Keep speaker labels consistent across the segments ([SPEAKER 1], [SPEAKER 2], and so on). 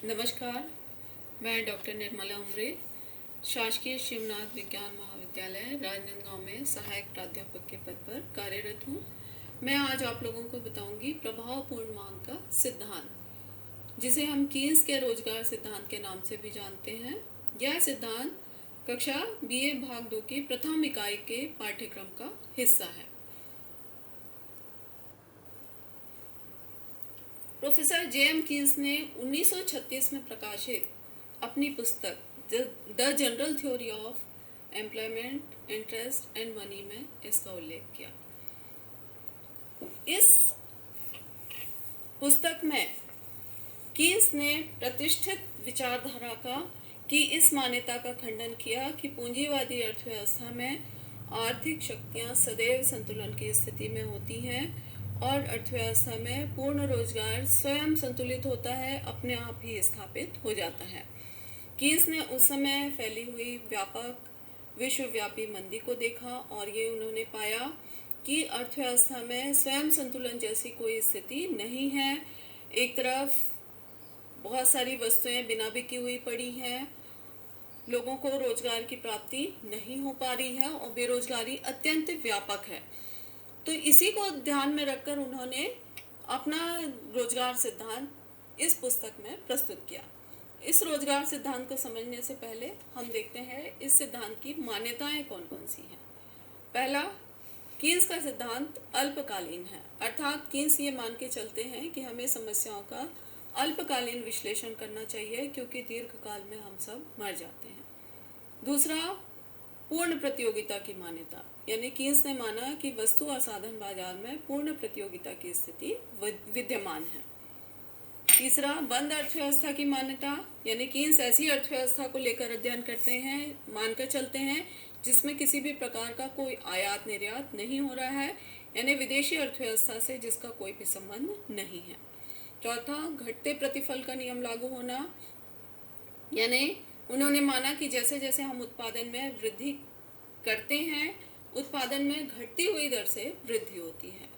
[SPEAKER 1] नमस्कार, मैं डॉक्टर निर्मला उमरे, शासकीय शिवनाथ विज्ञान महाविद्यालय राजनांदगांव में सहायक प्राध्यापक के पद पर कार्यरत हूँ। मैं आज आप लोगों को बताऊंगी प्रभावपूर्ण मांग का सिद्धांत, जिसे हम कीन्स के रोजगार सिद्धांत के नाम से भी जानते हैं। यह सिद्धांत कक्षा BA भाग 2 की प्रथम इकाई के पाठ्यक्रम का हिस्सा है। Professor J.M. कीन्स ने 1936 में प्रकाशित अपनी पुस्तक the general theory of employment, interest and money में इसका उल्लेख किया। इस पुस्तक में कीन्स ने प्रतिष्ठित विचारधारा की इस मान्यता का खंडन किया कि पूंजीवादी अर्थव्यवस्था में आर्थिक शक्तियां सदैव संतुलन की स्थिति में होती हैं और अर्थव्यवस्था में पूर्ण रोजगार स्वयं संतुलित होता है, अपने आप ही स्थापित हो जाता है। कीन्स ने उस समय फैली हुई व्यापक विश्वव्यापी मंदी को देखा और ये उन्होंने पाया कि अर्थव्यवस्था में स्वयं संतुलन जैसी कोई स्थिति नहीं है। एक तरफ बहुत सारी वस्तुएं बिना बिकी हुई पड़ी हैं, लोगों को रोजगार की प्राप्ति नहीं हो पा रही है और बेरोजगारी अत्यंत व्यापक है। तो इसी को ध्यान में रखकर उन्होंने अपना रोजगार सिद्धांत इस पुस्तक में प्रस्तुत किया। इस रोजगार सिद्धांत को समझने से पहले हम देखते हैं इस सिद्धांत की मान्यताएं कौन कौन सी हैं। पहला, कीन्स का सिद्धांत अल्पकालीन है, अर्थात कीन्स ये मान के चलते हैं कि हमें समस्याओं का अल्पकालीन विश्लेषण करना चाहिए क्योंकि दीर्घकाल में हम सब मर जाते हैं। दूसरा, पूर्ण प्रतियोगिता की मान्यता, यानी कीन्स ने माना कि वस्तु और साधन बाजार में पूर्ण प्रतियोगिता की स्थिति विद्यमान है। तीसरा, बंद अर्थव्यवस्था की मान्यता, यानी कीन्स ऐसी अर्थव्यवस्था को लेकर अध्ययन करते हैं, मानकर चलते हैं जिसमें किसी भी प्रकार का कोई आयात निर्यात नहीं हो रहा है, यानी विदेशी अर्थव्यवस्था से जिसका कोई भी संबंध नहीं है। चौथा, घटते प्रतिफल का नियम लागू होना, यानी उन्होंने माना कि जैसे जैसे हम उत्पादन में वृद्धि करते हैं, उत्पादन में घटती हुई दर से वृद्धि होती है।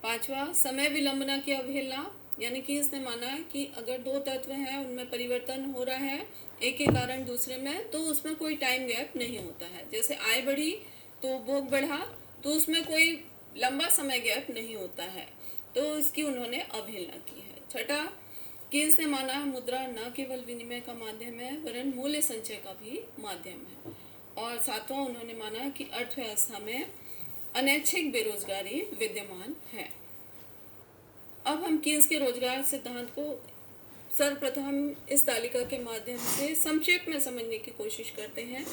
[SPEAKER 1] पांचवा, समय विलंबना की अवहेलना, यानी कि इसने माना कि अगर दो तत्व हैं उनमें परिवर्तन हो रहा है एक के कारण दूसरे में, तो उसमें कोई टाइम गैप नहीं होता है। जैसे आय बढ़ी तो उपभोग बढ़ा, तो उसमें कोई लंबा समय गैप नहीं होता है, तो इसकी उन्होंने अवहेलना की है। छठा, कीन्स ने माना है मुद्रा न केवल विनिमय का माध्यम है वरन मूल्य संचय का भी माध्यम है। और सातवां, उन्होंने माना कि अर्थव्यवस्था में अनैच्छिक बेरोजगारी विद्यमान है। अब हम कीन्स के रोजगार सिद्धांत को सर्वप्रथम इस तालिका के माध्यम से संक्षेप में समझने की कोशिश करते हैं।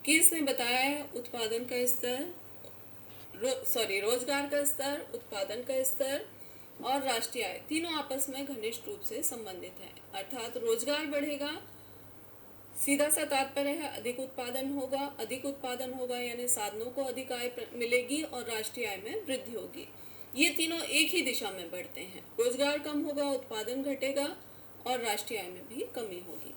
[SPEAKER 1] कीन्स ने बताया उत्पादन का स्तर, रोजगार का स्तर, उत्पादन का स्तर और राष्ट्रीय आय तीनों आपस में घनिष्ठ रूप से संबंधित हैं। अर्थात रोजगार बढ़ेगा, सीधा सा तात्पर्य है अधिक उत्पादन होगा यानी साधनों को अधिक आय मिलेगी और राष्ट्रीय आय में वृद्धि होगी। ये तीनों एक ही दिशा में बढ़ते हैं। रोजगार कम होगा, उत्पादन घटेगा और राष्ट्रीय आय में भी कमी होगी।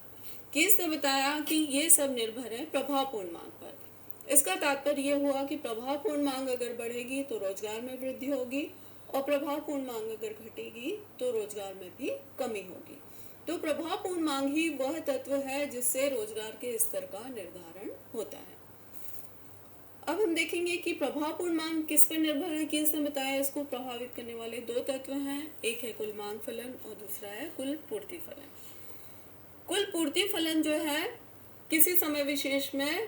[SPEAKER 1] कीन्स ने बताया कि ये सब निर्भर है प्रभावपूर्ण मांग पर। इसका तात्पर्य यह हुआ कि प्रभावपूर्ण मांग अगर बढ़ेगी तो रोजगार में वृद्धि होगी और प्रभावपूर्ण मांग अगर घटेगी तो रोजगार में भी कमी होगी। तो प्रभावपूर्ण मांग ही वह तत्व है जिससे रोजगार के स्तर का निर्धारण होता है। अब हम देखेंगे कि प्रभावपूर्ण मांग किस पर निर्भर है। कीन्स ने बताया इसको प्रभावित करने वाले दो तत्व हैं, एक है कुल मांग फलन और दूसरा है कुल पूर्ति फलन। कुल पूर्ति फलन जो है किसी समय विशेष में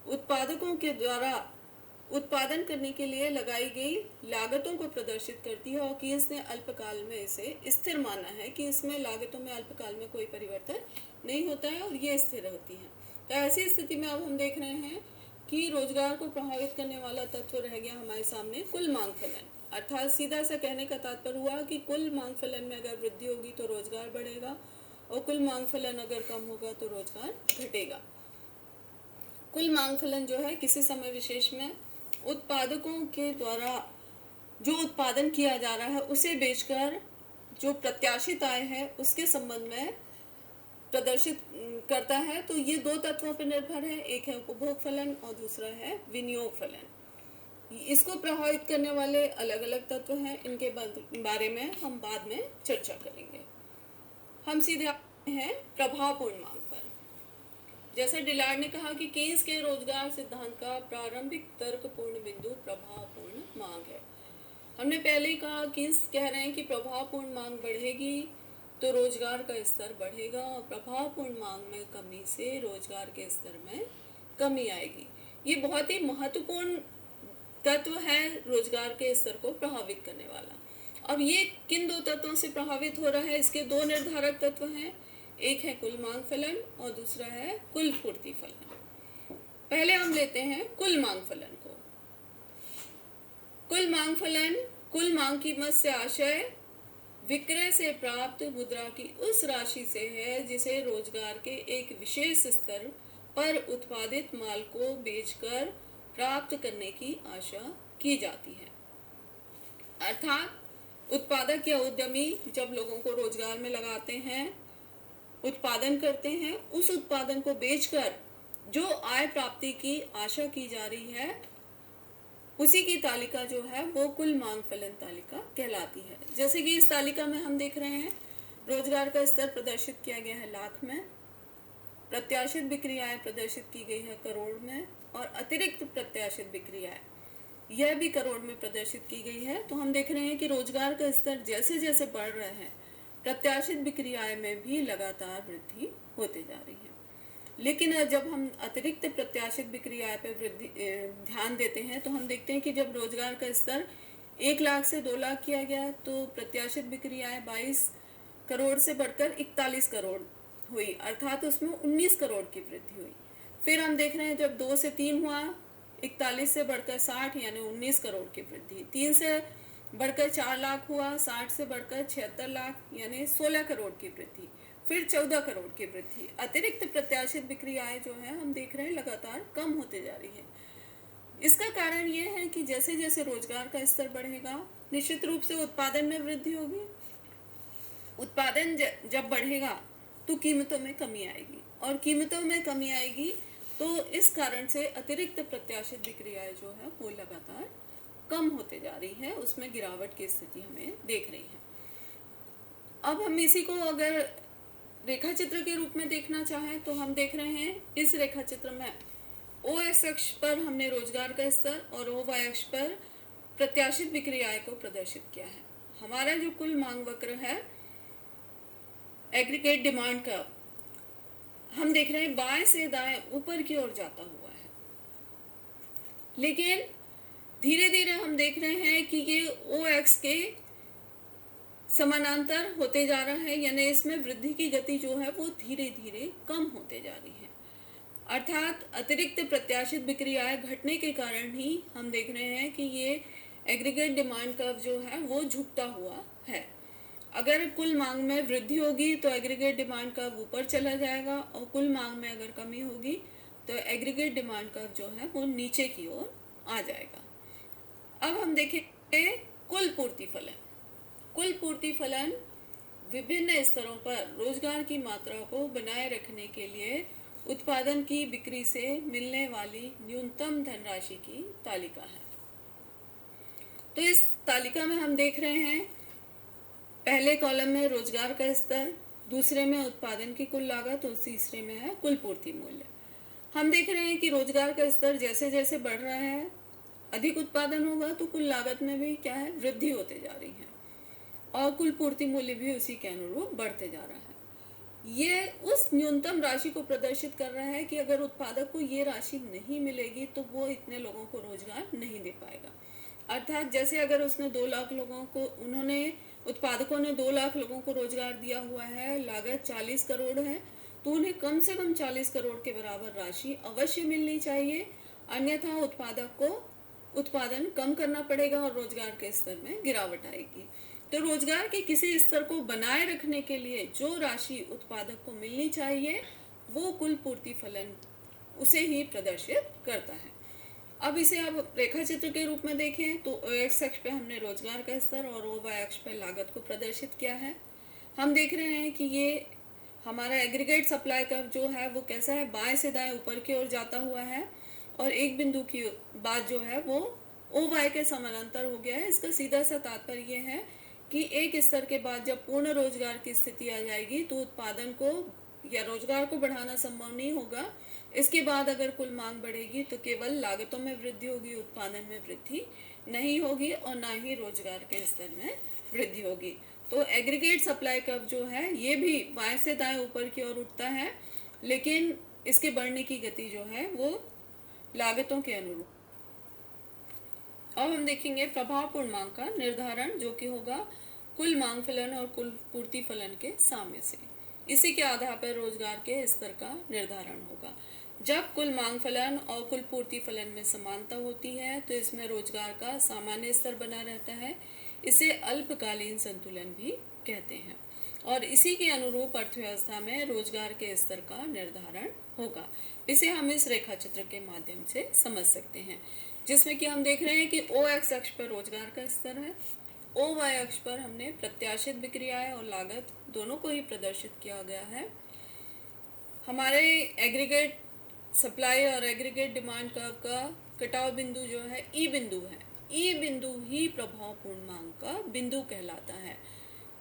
[SPEAKER 1] उत्पादकों के द्वारा उत्पादन करने के लिए लगाई गई लागतों को प्रदर्शित करती है और कीन्स ने अल्पकाल में इसे स्थिर माना है कि इसमें लागतों में अल्पकाल में कोई परिवर्तन नहीं होता है और ये स्थिर होती है। तो ऐसी स्थिति में अब हम देख रहे हैं कि रोजगार को प्रभावित करने वाला तत्व रह गया हमारे सामने कुल मांग फलन। अर्थात सीधा सा कहने का तात्पर्य हुआ कि कुल मांग फलन में अगर वृद्धि होगी तो रोजगार बढ़ेगा और कुल मांग फलन अगर कम होगा तो रोजगार घटेगा। कुल मांग फलन जो है किसी समय विशेष में उत्पादकों के द्वारा जो उत्पादन किया जा रहा है उसे बेचकर जो प्रत्याशित आय है उसके संबंध में प्रदर्शित करता है। तो ये दो तत्वों पर निर्भर है, एक है उपभोग फलन और दूसरा है विनियोग फलन। इसको प्रभावित करने वाले अलग अलग तत्व हैं, इनके बारे में हम बाद में चर्चा करेंगे। हम सीधे आते हैं प्रभावपूर्ण मांग पर। जैसा डिलार्ड ने कहा कि केन्स के रोजगार सिद्धांत का प्रारंभिक तर्कपूर्ण बिंदु प्रभावपूर्ण मांग है। हमने पहले ही कहा, केन्स कह रहे हैं कि प्रभावपूर्ण मांग बढ़ेगी तो रोजगार का स्तर बढ़ेगा और प्रभावपूर्ण मांग में कमी से रोजगार के स्तर में कमी आएगी। ये बहुत ही महत्वपूर्ण तत्व है रोजगार के स्तर को प्रभावित करने वाला। अब ये किन दो तत्वों से प्रभावित हो रहा है? इसके दो निर्धारक तत्व हैं, एक है कुल मांग फलन और दूसरा है कुल पूर्ति फलन। पहले हम लेते हैं कुल मांग फलन को। कुल मांग फलन कुल मांग कीमत से आशय विक्रय से प्राप्त मुद्रा की उस राशि से है जिसे रोजगार के एक विशेष स्तर पर उत्पादित माल को बेचकर प्राप्त करने की आशा की जाती है। अर्थात उत्पादक या उद्यमी जब लोगों को रोजगार में लगाते हैं, उत्पादन करते हैं, उस उत्पादन को बेचकर जो आय प्राप्ति की आशा की जा रही है, उसी की तालिका जो है वो कुल मांग फलन तालिका कहलाती है। जैसे कि इस तालिका में हम देख रहे हैं, रोजगार का स्तर प्रदर्शित किया गया है लाख में, प्रत्याशित बिक्री आय प्रदर्शित की गई है करोड़ में, और अतिरिक्त प्रत्याशित बिक्री आय यह भी करोड़ में प्रदर्शित की गई है। तो हम देख रहे हैं कि रोजगार का स्तर जैसे जैसे बढ़ रहा है, प्रत्याशित बिक्री आय में भी लगातार वृद्धि होते जा रही है। लेकिन जब हम अतिरिक्त प्रत्याशित बिक्री आय पर वृद्धि ध्यान देते हैं तो हम देखते हैं कि जब रोजगार का स्तर 1 लाख से 2 लाख किया गया तो प्रत्याशित बिक्री आय 22 करोड़ से बढ़कर 41 करोड़ हुई, अर्थात उसमें 19 करोड़ की वृद्धि हुई। फिर हम देख रहे हैं जब 2 से 3 हुआ, 41 से बढ़कर 60 यानी 19 करोड़ की वृद्धि। 3 से बढ़कर 4 लाख हुआ, 60 से बढ़कर 76 लाख यानी 16 करोड़ की वृद्धि। फिर 14 करोड़ की वृद्धि। अतिरिक्त प्रत्याशित बिक्री आय जो है हम देख रहे हैं लगातार कम होते जा रही है। इसका कारण ये है कि जैसे जैसे रोजगार का स्तर बढ़ेगा, निश्चित रूप से उत्पादन में वृद्धि होगी। उत्पादन जब बढ़ेगा तो कीमतों में कमी आएगी, और कीमतों में कमी आएगी तो इस कारण से अतिरिक्त प्रत्याशित बिक्री आय जो है वो लगातार कम होते जा रही है, उसमें गिरावट की स्थिति हमें देख रही है। अब हम इसी को अगर रेखा चित्र के रूप में देखना चाहें तो हम देख रहे हैं इस रेखा चित्र में ओ एक्स अक्ष पर हमने रोजगार का स्तर और ओ वाई अक्ष पर प्रत्याशित बिक्री आय को प्रदर्शित किया है। हमारा जो कुल मांग वक्र है, एग्रीगेट डिमांड का, हम देख रहे हैं बाएं से दाएं ऊपर की ओर जाता हुआ है। लेकिन धीरे धीरे हम देख रहे हैं कि ये ओ एक्स के समानांतर होते जा रहा है, यानी इसमें वृद्धि की गति जो है वो धीरे धीरे कम होते जा रही है। अर्थात अतिरिक्त प्रत्याशित बिक्री आय घटने के कारण ही हम देख रहे हैं कि ये एग्रीगेट डिमांड कर्व जो है वो झुकता हुआ है। अगर कुल मांग में वृद्धि होगी तो एग्रीगेट डिमांड कर्व ऊपर चला जाएगा, और कुल मांग में अगर कमी होगी तो एग्रीगेट डिमांड कर्व जो है वो नीचे की ओर आ जाएगा। अब हम देखेंगे कुल पूर्ति फलन। कुल पूर्ति फलन विभिन्न स्तरों पर रोजगार की मात्रा को बनाए रखने के लिए उत्पादन की बिक्री से मिलने वाली न्यूनतम धनराशि की तालिका है। तो इस तालिका में हम देख रहे हैं पहले कॉलम में रोजगार का स्तर, दूसरे में उत्पादन की कुल लागत और तीसरे में है कुल पूर्ति मूल्य। हम देख रहे हैं कि रोजगार का स्तर जैसे जैसे बढ़ रहा है, अधिक उत्पादन होगा तो कुल लागत में भी क्या है, वृद्धि होते जा रही है, और कुल पूर्ति मूल्य भी उसी के अनुरूप बढ़ते जा रहा है। ये उस न्यूनतम राशि को प्रदर्शित कर रहा है कि अगर उत्पादक को ये राशि नहीं मिलेगी तो वो इतने लोगों को रोजगार नहीं दे पाएगा। अर्थात जैसे अगर उसने 2 लाख लोगों को, उत्पादकों ने 2 लाख लोगों को रोजगार दिया हुआ है, लागत 40 करोड़ है, तो उन्हें कम से कम 40 करोड़ के बराबर राशि अवश्य मिलनी चाहिए, अन्यथा उत्पादक को उत्पादन कम करना पड़ेगा और रोजगार के स्तर में गिरावट आएगी। तो रोजगार के किसी स्तर को बनाए रखने के लिए जो राशि उत्पादक को मिलनी चाहिए वो कुल पूर्ति फलन उसे ही प्रदर्शित करता है। अब इसे अब रेखा चित्र के रूप में देखें तो एक्स अक्ष पे हमने रोजगार का स्तर और ओ वाई अक्ष पे लागत को प्रदर्शित किया है। हम देख रहे हैं कि ये हमारा एग्रीगेट सप्लाई कर्व जो है वो कैसा है, बाएं से दाएं ऊपर की ओर जाता हुआ है, और एक बिंदु की बाद जो है वो ओ वाई के समानांतर हो गया है। इसका सीधा सा तात्पर्य है कि एक स्तर के बाद जब पूर्ण रोजगार की स्थिति आ जाएगी तो उत्पादन को या रोजगार को बढ़ाना संभव नहीं होगा। इसके बाद अगर कुल मांग बढ़ेगी तो केवल लागतों में वृद्धि होगी, उत्पादन में वृद्धि नहीं होगी और ना ही रोजगार के स्तर में वृद्धि होगी। तो एग्रीगेट सप्लाई कर्व जो है ये भी बाएं से दाएं ऊपर की ओर उठता है, लेकिन इसके बढ़ने की गति जो है वो लागतों के अनुरूप। अब हम देखेंगे प्रभावपूर्ण मांग का निर्धारण, जो कि होगा कुल मांग फलन और कुल पूर्ति फलन के साम्य से। इसी के आधार पर रोजगार के स्तर का निर्धारण होगा। जब कुल मांग फलन और कुल पूर्ति फलन में समानता होती है तो इसमें रोजगार का सामान्य स्तर बना रहता है। इसे अल्पकालीन संतुलन भी कहते हैं और इसी के अनुरूप अर्थव्यवस्था में रोजगार के स्तर का निर्धारण होगा। इसे हम इस रेखा चित्र के माध्यम से समझ सकते हैं, जिसमें कि हम देख रहे हैं कि ओ एक्स अक्ष पर रोजगार का स्तर है, ओ वाई अक्ष पर हमने प्रत्याशित बिक्री आय और लागत दोनों को ही प्रदर्शित किया गया है। हमारे एग्रीगेट सप्लाई और एग्रीगेट डिमांड कर्व का कटाव बिंदु जो है ई बिंदु है। ई बिंदु ही प्रभावपूर्ण मांग का बिंदु कहलाता है,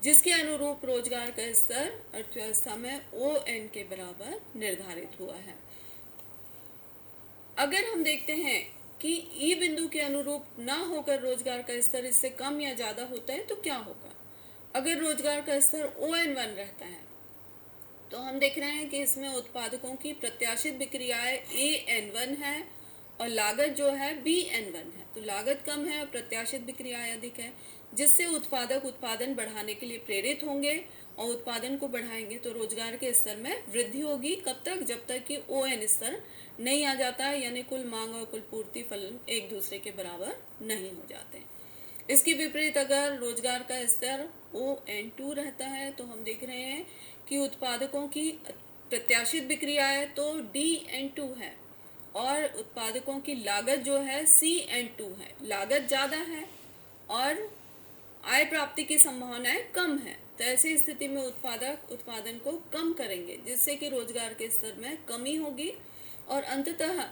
[SPEAKER 1] जिसके अनुरूप रोजगार का स्तर अर्थव्यवस्था में ओ एन के बराबर निर्धारित हुआ है। अगर हम देखते हैं कि ई बिंदु के अनुरूप ना होकर रोजगार का स्तर इससे कम या ज्यादा होता है तो क्या होगा। अगर रोजगार का स्तर ON1 रहता है तो हम देख रहे हैं कि इसमें उत्पादकों की प्रत्याशित बिक्री आय AN1 है और लागत जो है BN1 है। तो लागत कम है और प्रत्याशित बिक्री आय अधिक है, जिससे उत्पादक उत्पादन बढ़ाने के लिए प्रेरित होंगे और उत्पादन को बढ़ाएंगे तो रोजगार के स्तर में वृद्धि होगी। कब तक? जब तक कि ON स्तर नहीं आ जाता, यानी कुल मांग और कुल पूर्ति फलन एक दूसरे के बराबर नहीं हो जाते। इसके विपरीत अगर रोजगार का स्तर ON2 रहता है तो हम देख रहे हैं कि उत्पादकों की प्रत्याशित बिक्री आय तो DN2 है और उत्पादकों की लागत जो है CN2 है। लागत ज़्यादा है और आय प्राप्ति की संभावनाएं कम है, तो ऐसी स्थिति में उत्पादक उत्पादन को कम करेंगे, जिससे कि रोजगार के स्तर में कमी होगी और अंततः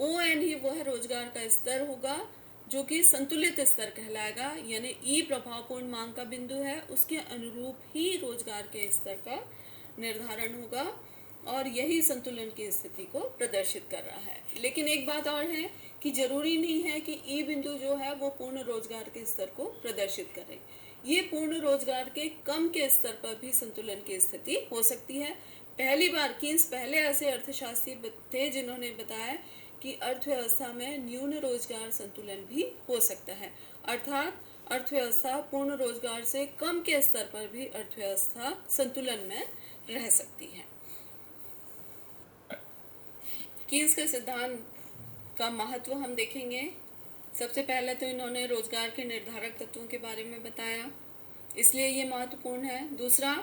[SPEAKER 1] ON ही वह रोजगार का स्तर होगा जो कि संतुलित स्तर कहलाएगा, यानी ई प्रभावपूर्ण मांग का बिंदु है, उसके अनुरूप ही रोजगार के स्तर का निर्धारण होगा और यही संतुलन की स्थिति को प्रदर्शित कर रहा है। लेकिन एक बात और है कि जरूरी नहीं है कि ई बिंदु जो है वो पूर्ण रोजगार के स्तर को प्रदर्शित करे। ये पूर्ण रोजगार के कम के स्तर पर भी संतुलन की स्थिति हो सकती है। पहली बार कीन्स पहले ऐसे अर्थशास्त्री थे जिन्होंने बताया कि अर्थव्यवस्था में न्यून रोजगार संतुलन भी हो सकता है, अर्थात अर्थव्यवस्था पूर्ण रोजगार से कम के स्तर पर भी अर्थव्यवस्था संतुलन में रह सकती है। कीन्स के सिद्धांत का महत्व हम देखेंगे। सबसे पहले तो इन्होंने रोजगार के निर्धारक तत्वों के बारे में बताया, इसलिए ये महत्वपूर्ण है। दूसरा,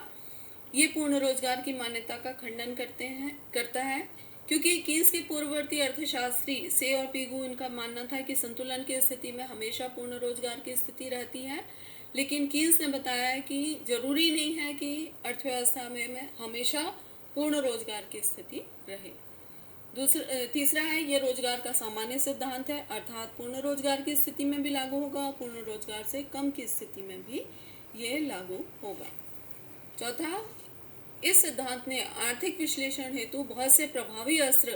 [SPEAKER 1] ये पूर्ण रोजगार की मान्यता का खंडन करता है, क्योंकि कीन्स के पूर्ववर्ती अर्थशास्त्री से और पीगू, इनका मानना था कि संतुलन की स्थिति में हमेशा पूर्ण रोजगार की स्थिति रहती है। लेकिन कीन्स ने बताया कि जरूरी नहीं है कि अर्थव्यवस्था में हमेशा पूर्ण रोजगार की स्थिति रहे। तीसरा है, ये रोजगार का सामान्य सिद्धांत है, अर्थात पूर्ण रोजगार की स्थिति में भी लागू होगा, पूर्ण रोजगार से कम की स्थिति में भी ये लागू होगा। चौथा, इस सिद्धांत ने आर्थिक विश्लेषण हेतु बहुत से प्रभावी अस्त्र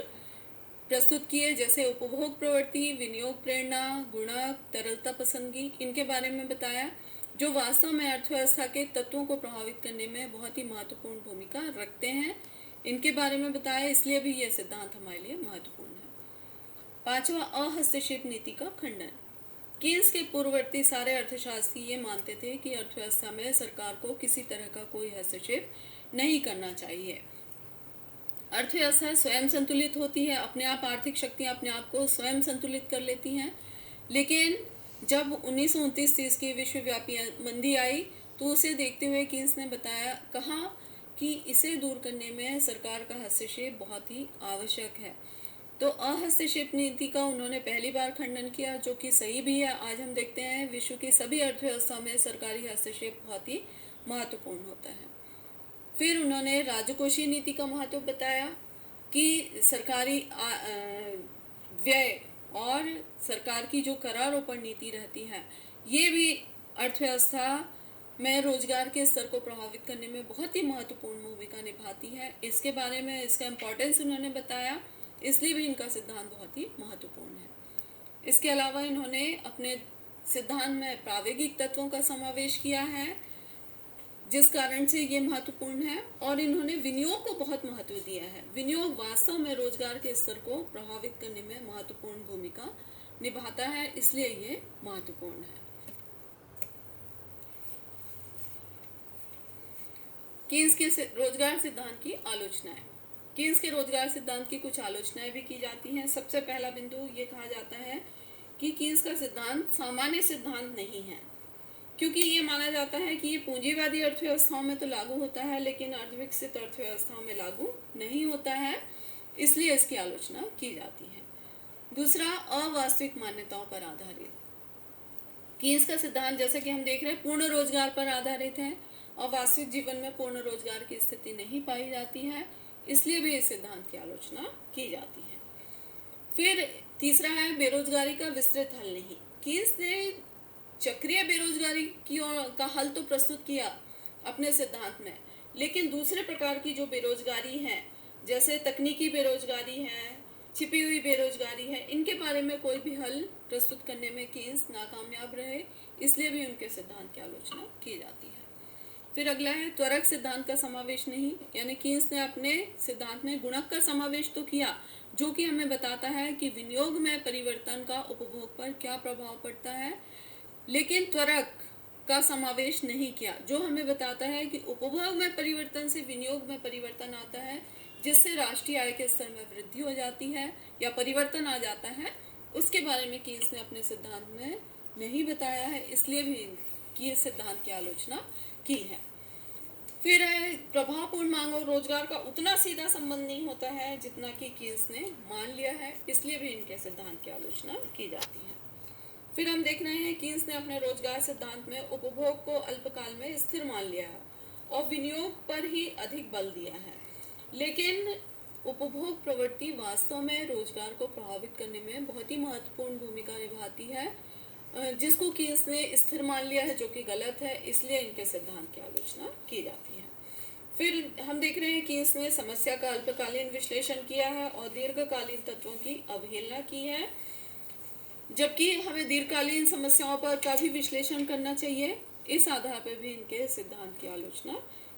[SPEAKER 1] प्रस्तुत किए, जैसे उपभोग प्रवृत्ति, विनियोग प्रेरणा, गुणक, तरलता पसंदगी, इनके बारे में बताया, जो वास्तव में अर्थव्यवस्था के तत्वों को प्रभावित करने में बहुत ही महत्वपूर्ण भूमिका रखते हैं। इनके बारे में बताया, इसलिए भी यह सिद्धांत हमारे लिए महत्वपूर्ण है। पांचवा, अहस्तक्षेप नीति का खंडन। कीन्स के पूर्ववर्ती सारे अर्थशास्त्री ये मानते थे कि अर्थव्यवस्था में सरकार को किसी तरह का कोई हस्तक्षेप नहीं करना चाहिए। अर्थव्यवस्था स्वयं संतुलित होती है, अपने आप आर्थिक शक्तियाँ अपने आप को स्वयं संतुलित कर लेती हैं। लेकिन जब 1929-30 की विश्वव्यापी मंदी आई तो उसे देखते हुए कीन्स ने कहा कि इसे दूर करने में सरकार का हस्तक्षेप बहुत ही आवश्यक है। तो अहस्तक्षेप नीति का उन्होंने पहली बार खंडन किया, जो कि सही भी है। आज हम देखते हैं विश्व की सभी अर्थव्यवस्था में सरकारी हस्तक्षेप बहुत ही महत्वपूर्ण होता है। फिर उन्होंने राजकोषीय नीति का महत्व बताया कि सरकारी व्यय और सरकार की जो करारोपण नीति रहती है, ये भी अर्थव्यवस्था में रोजगार के स्तर को प्रभावित करने में बहुत ही महत्वपूर्ण भूमिका निभाती है। इसके बारे में इसका इम्पोर्टेंस उन्होंने बताया, इसलिए भी इनका सिद्धांत बहुत ही महत्वपूर्ण है। इसके अलावा इन्होंने अपने सिद्धांत में प्रायोगिक तत्वों का समावेश किया है, जिस कारण से ये महत्वपूर्ण है, और इन्होंने विनियोग को बहुत महत्व दिया है। विनियोग वास्तव में रोजगार के स्तर को प्रभावित करने में महत्वपूर्ण भूमिका निभाता है, इसलिए ये महत्वपूर्ण है। कीन्स के रोजगार सिद्धांत की आलोचनाएं। कीन्स के रोजगार सिद्धांत की कुछ आलोचनाएं भी की जाती हैं। सबसे पहला बिंदु ये कहा जाता है कि कीन्स का सिद्धांत सामान्य सिद्धांत नहीं है, क्योंकि ये माना जाता है कि ये पूंजीवादी अर्थव्यवस्थाओं में तो लागू होता है, लेकिन अर्धविकसित अर्थव्यवस्थाओं में लागू नहीं होता है, इसलिए इसकी आलोचना की जाती है। दूसरा, अवास्तविक मान्यताओं पर आधारित। कीन्स का सिद्धांत, जैसे कि हम देख रहे हैं, पूर्ण रोजगार पर आधारित है और वास्तविक जीवन में पूर्ण रोजगार की स्थिति नहीं पाई जाती है, इसलिए भी इस सिद्धांत की आलोचना की जाती है। फिर तीसरा है बेरोजगारी का विस्तृत हल नहीं। कीन्स ने चक्रीय बेरोजगारी का हल तो प्रस्तुत किया अपने सिद्धांत में, लेकिन दूसरे प्रकार की जो बेरोजगारी है, जैसे तकनीकी बेरोजगारी है, छिपी हुई बेरोजगारी है, इनके बारे में कोई भी हल प्रस्तुत करने में कीन्स नाकामयाब रहे, इसलिए भी उनके सिद्धांत की आलोचना की जाती है। फिर अगला है त्वरक सिद्धांत का समावेश नहीं, यानी कीन्स ने अपने सिद्धांत में गुणक का समावेश तो किया, जो कि हमें बताता है कि विनियोग में परिवर्तन का उपभोग पर क्या प्रभाव पड़ता है, लेकिन त्वरक का समावेश नहीं किया, जो हमें बताता है कि उपभोग में परिवर्तन से विनियोग में परिवर्तन आता है, जिससे राष्ट्रीय आय के स्तर में वृद्धि हो जाती है या परिवर्तन आ जाता है। उसके बारे में कीन्स ने अपने सिद्धांत में नहीं बताया है, इसलिए भी कीन्स सिद्धांत की आलोचना की है। फिर है प्रभावपूर्ण मांग और रोजगार का उतना सीधा संबंध नहीं होता है जितना कि कीन्स ने मान लिया है, इसलिए भी इनके सिद्धांत की आलोचना की जाती है। फिर हम देख रहे हैं कीन्स ने अपने रोजगार सिद्धांत में उपभोग को अल्पकाल में स्थिर मान लिया है और विनियोग पर ही अधिक बल दिया है, लेकिन उपभोग प्रवृत्ति वास्तव में रोजगार को प्रभावित करने में बहुत ही महत्वपूर्ण भूमिका निभाती है, जिसको कीन्स ने स्थिर मान लिया है, जो कि गलत है, इसलिए इनके सिद्धांत की आलोचना की जाती है। फिर हम देख रहे हैं कीन्स ने समस्या का अल्पकालीन विश्लेषण किया है और दीर्घकालीन तत्वों की अवहेलना की है, जबकि हमें दीर्घकालीन समस्याओं पर का भी विश्लेषण करना चाहिए। इस आधार पर भी इनके सिद्धांत की आलोचना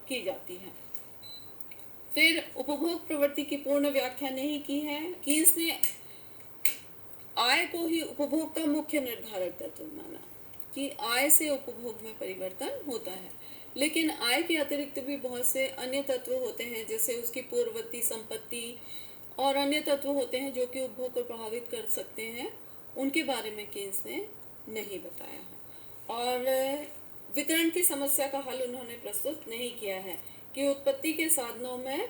[SPEAKER 1] की जाती है। फिर उपभोग प्रवृत्ति की पूर्ण व्याख्या नहीं की है। कीन्स ने आय को ही उपभोग का मुख्य निर्धारक तत्व माना कि आय से उपभोग में परिवर्तन होता है, लेकिन आय के अतिरिक्त भी बहुत से अन्य तत्व होते हैं, जैसे उसकी पूर्ववर्ती संपत्ति और अन्य तत्व होते हैं जो कि उपभोग को प्रभावित कर सकते हैं, उनके बारे में कीन्स ने नहीं बताया है। और वितरण की समस्या का हल उन्होंने प्रस्तुत नहीं किया है कि उत्पत्ति के साधनों में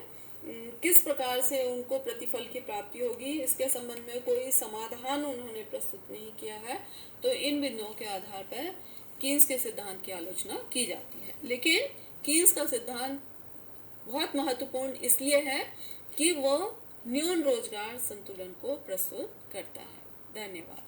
[SPEAKER 1] किस प्रकार से उनको प्रतिफल की प्राप्ति होगी, इसके संबंध में कोई समाधान उन्होंने प्रस्तुत नहीं किया है। तो इन बिंदुओं के आधार पर कीन्स के सिद्धांत की आलोचना की जाती है, लेकिन कीन्स का सिद्धांत बहुत महत्वपूर्ण इसलिए है कि वो न्यून रोजगार संतुलन को प्रस्तुत करता है। धन्यवाद।